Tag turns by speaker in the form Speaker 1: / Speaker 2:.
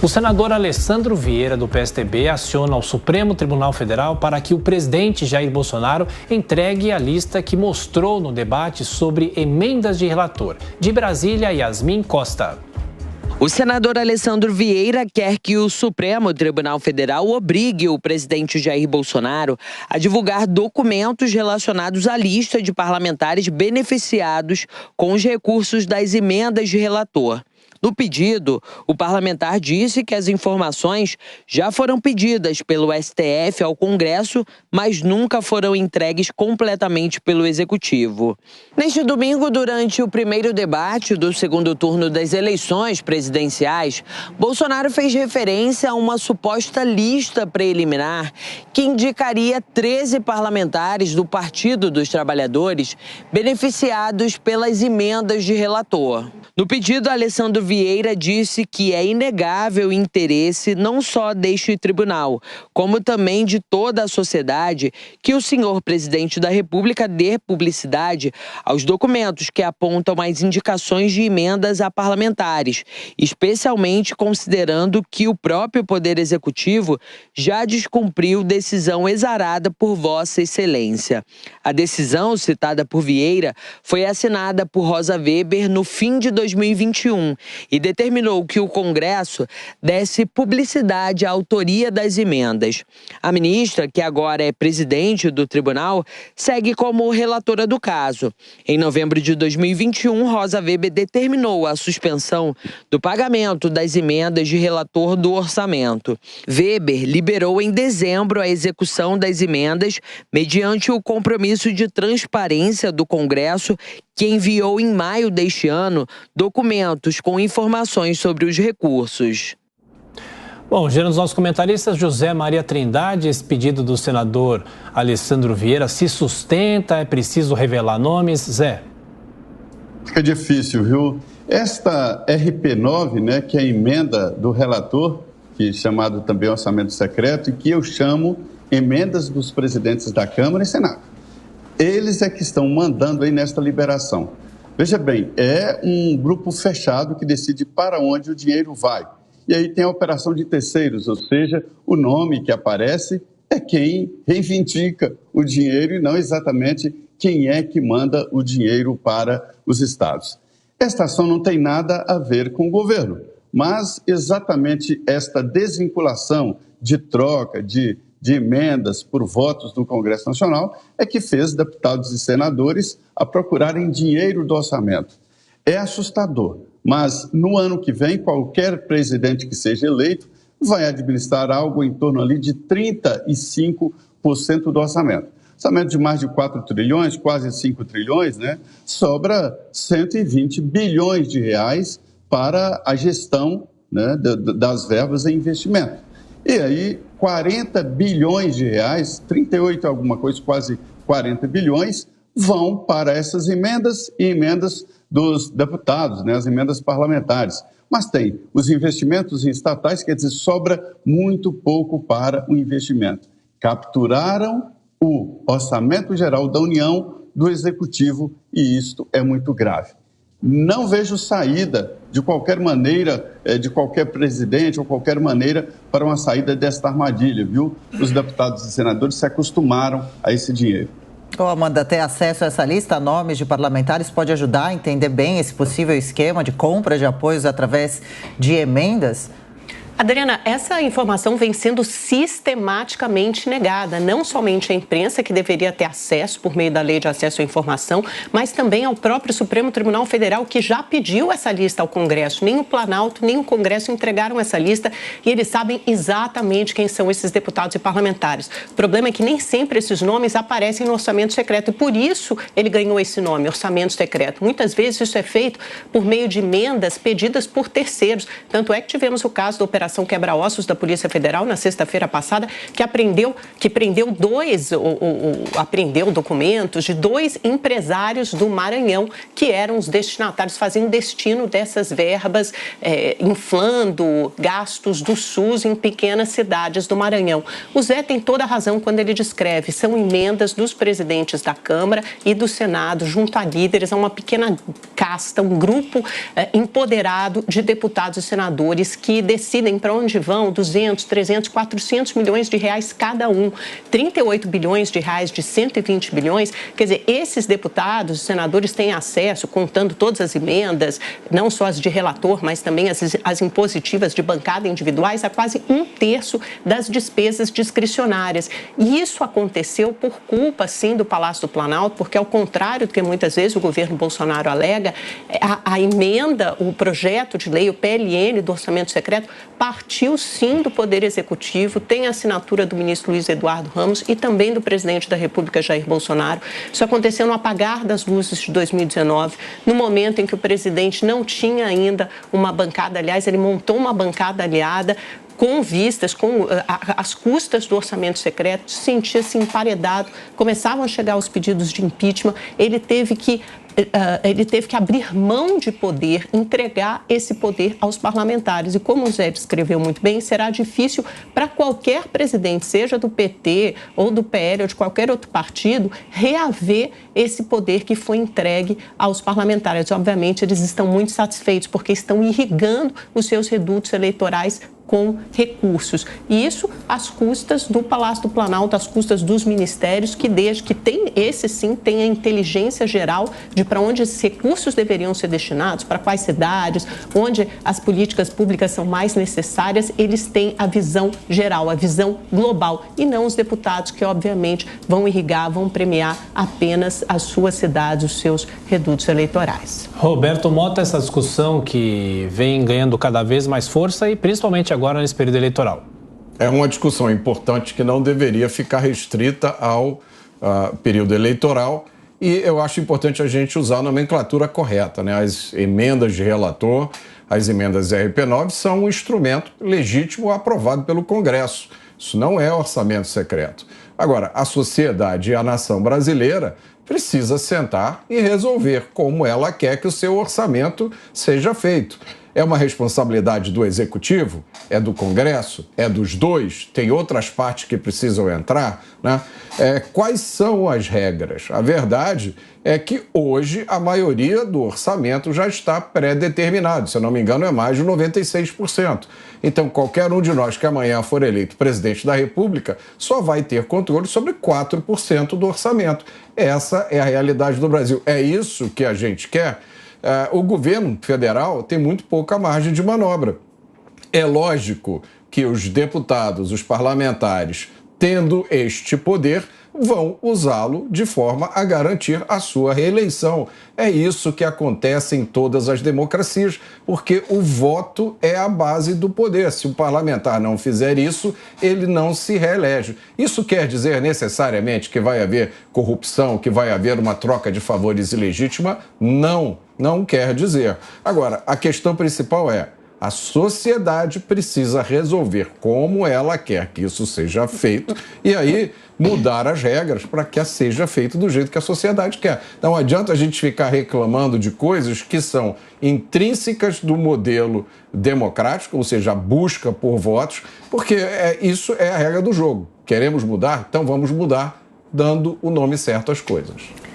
Speaker 1: O senador Alessandro Vieira, do PSDB, aciona o Supremo Tribunal Federal para que o presidente Jair Bolsonaro entregue a lista que mostrou no debate sobre emendas de relator. De Brasília, Yasmin Costa.
Speaker 2: O senador Alessandro Vieira quer que o Supremo Tribunal Federal obrigue o presidente Jair Bolsonaro a divulgar documentos relacionados à lista de parlamentares beneficiados com os recursos das emendas de relator. No pedido, o parlamentar disse que as informações já foram pedidas pelo STF ao Congresso, mas nunca foram entregues completamente pelo Executivo. Neste domingo, durante o primeiro debate do segundo turno das eleições presidenciais, Bolsonaro fez referência a uma suposta lista preliminar que indicaria 13 parlamentares do Partido dos Trabalhadores beneficiados pelas emendas de relator. No pedido, Alessandro Vieira disse que é inegável o interesse não só deste tribunal, como também de toda a sociedade, que o senhor presidente da República dê publicidade aos documentos que apontam as indicações de emendas a parlamentares, especialmente considerando que o próprio Poder Executivo já descumpriu decisão exarada por Vossa Excelência. A decisão, citada por Vieira, foi assinada por Rosa Weber no fim de 2021 e determinou que o Congresso desse publicidade à autoria das emendas. A ministra, que agora é presidente do tribunal, segue como relatora do caso. Em novembro de 2021, Rosa Weber determinou a suspensão do pagamento das emendas de relator do orçamento. Weber liberou em dezembro a execução das emendas mediante o compromisso de transparência do Congresso, que enviou em maio deste ano documentos com informações sobre os recursos.
Speaker 1: Bom, já nos nossos comentaristas, José Maria Trindade, esse pedido do senador Alessandro Vieira se sustenta, é preciso revelar nomes? Zé?
Speaker 3: Fica difícil, viu? Esta RP9, né, que é a emenda do relator, que é chamado também orçamento secreto, e que eu chamo emendas dos presidentes da Câmara e Senado. Eles é que estão mandando aí nesta liberação. Veja bem, é um grupo fechado que decide para onde o dinheiro vai. E aí tem a operação de terceiros, ou seja, o nome que aparece é quem reivindica o dinheiro e não exatamente quem é que manda o dinheiro para os estados. Esta ação não tem nada a ver com o governo, mas exatamente esta desvinculação de troca de emendas por votos do Congresso Nacional é que fez deputados e senadores a procurarem dinheiro do orçamento. É assustador, mas no ano que vem, qualquer presidente que seja eleito vai administrar algo em torno ali de 35% do orçamento. Orçamento de mais de 4 trilhões, quase 5 trilhões, né? Sobra 120 bilhões de reais para a gestão, né, das verbas em investimento. E aí, 40 bilhões de reais, 38 alguma coisa, quase 40 bilhões, vão para essas emendas e emendas dos deputados, né, as emendas parlamentares. Mas tem os investimentos em estatais, quer dizer, sobra muito pouco para o investimento. Capturaram o orçamento geral da União do Executivo e isto é muito grave. Não vejo saída, de qualquer maneira, de qualquer presidente ou qualquer maneira, para uma saída desta armadilha, viu? Os deputados e senadores se acostumaram a esse dinheiro.
Speaker 4: Ô, Amanda, ter acesso a essa lista, nomes de parlamentares, pode ajudar a entender bem esse possível esquema de compra de apoios através de emendas?
Speaker 5: Adriana, essa informação vem sendo sistematicamente negada, não somente à imprensa, que deveria ter acesso por meio da Lei de Acesso à Informação, mas também ao próprio Supremo Tribunal Federal, que já pediu essa lista ao Congresso. Nem o Planalto, nem o Congresso entregaram essa lista e eles sabem exatamente quem são esses deputados e parlamentares. O problema é que nem sempre esses nomes aparecem no orçamento secreto e por isso ele ganhou esse nome, orçamento secreto. Muitas vezes isso é feito por meio de emendas pedidas por terceiros. Tanto é que tivemos o caso da Operação Quebra-Ossos da Polícia Federal na sexta-feira passada, que prendeu documentos de 2 empresários do Maranhão, que eram os destinatários, faziam destino dessas verbas, inflando gastos do SUS em pequenas cidades do Maranhão. O Zé tem toda a razão quando ele descreve, são emendas dos presidentes da Câmara e do Senado, junto a líderes, a uma pequena casta, um grupo empoderado de deputados e senadores que decidem entendem para onde vão 200, 300, 400 milhões de reais cada um. 38 bilhões de reais de 120 bilhões. Quer dizer, esses deputados, os senadores têm acesso, contando todas as emendas, não só as de relator, mas também as impositivas de bancada individuais, a quase 1/3 das despesas discricionárias. E isso aconteceu por culpa, sim, do Palácio do Planalto, porque, ao contrário do que muitas vezes o governo Bolsonaro alega, a emenda, o projeto de lei, o PLN do orçamento secreto, partiu, sim, do Poder Executivo, tem a assinatura do ministro Luiz Eduardo Ramos e também do presidente da República, Jair Bolsonaro. Isso aconteceu no apagar das luzes de 2019, no momento em que o presidente não tinha ainda uma bancada, aliás, ele montou uma bancada aliada, com vistas, com as custas do orçamento secreto, sentia-se emparedado, começavam a chegar os pedidos de impeachment, ele teve que abrir mão de poder, entregar esse poder aos parlamentares. E como o Zé descreveu muito bem, será difícil para qualquer presidente, seja do PT ou do PL ou de qualquer outro partido, reaver esse poder que foi entregue aos parlamentares. Obviamente, eles estão muito satisfeitos porque estão irrigando os seus redutos eleitorais com recursos. E isso às custas do Palácio do Planalto, às custas dos ministérios, que tem, esse sim, tem a inteligência geral de para onde esses recursos deveriam ser destinados, para quais cidades, onde as políticas públicas são mais necessárias. Eles têm a visão geral, a visão global, e não os deputados que, obviamente, vão irrigar, vão premiar apenas as suas cidades, os seus redutos eleitorais.
Speaker 1: Roberto Mota, essa discussão que vem ganhando cada vez mais força e principalmente agora nesse período eleitoral.
Speaker 6: É uma discussão importante que não deveria ficar restrita ao período eleitoral, e eu acho importante a gente usar a nomenclatura correta, né? As emendas de relator, as emendas RP9 são um instrumento legítimo aprovado pelo Congresso. Isso não é orçamento secreto. Agora, a sociedade e a nação brasileira precisa sentar e resolver como ela quer que o seu orçamento seja feito. É uma responsabilidade do Executivo? É do Congresso? É dos dois? Tem outras partes que precisam entrar, né? Quais são as regras? A verdade é que hoje a maioria do orçamento já está pré-determinado. Se eu não me engano, é mais de 96%. Então, qualquer um de nós que amanhã for eleito presidente da República só vai ter controle sobre 4% do orçamento. Essa é a realidade do Brasil. É isso que a gente quer? O governo federal tem muito pouca margem de manobra. É lógico que os deputados, os parlamentares, tendo este poder, vão usá-lo de forma a garantir a sua reeleição. É isso que acontece em todas as democracias, porque o voto é a base do poder. Se o parlamentar não fizer isso, ele não se reelege. Isso quer dizer necessariamente que vai haver corrupção, que vai haver uma troca de favores ilegítima? Não, não quer dizer. Agora, a questão principal é: a sociedade precisa resolver como ela quer que isso seja feito e aí mudar as regras para que seja feito do jeito que a sociedade quer. Não adianta a gente ficar reclamando de coisas que são intrínsecas do modelo democrático, ou seja, a busca por votos, porque isso é a regra do jogo. Queremos mudar? Então vamos mudar, dando o nome certo às coisas.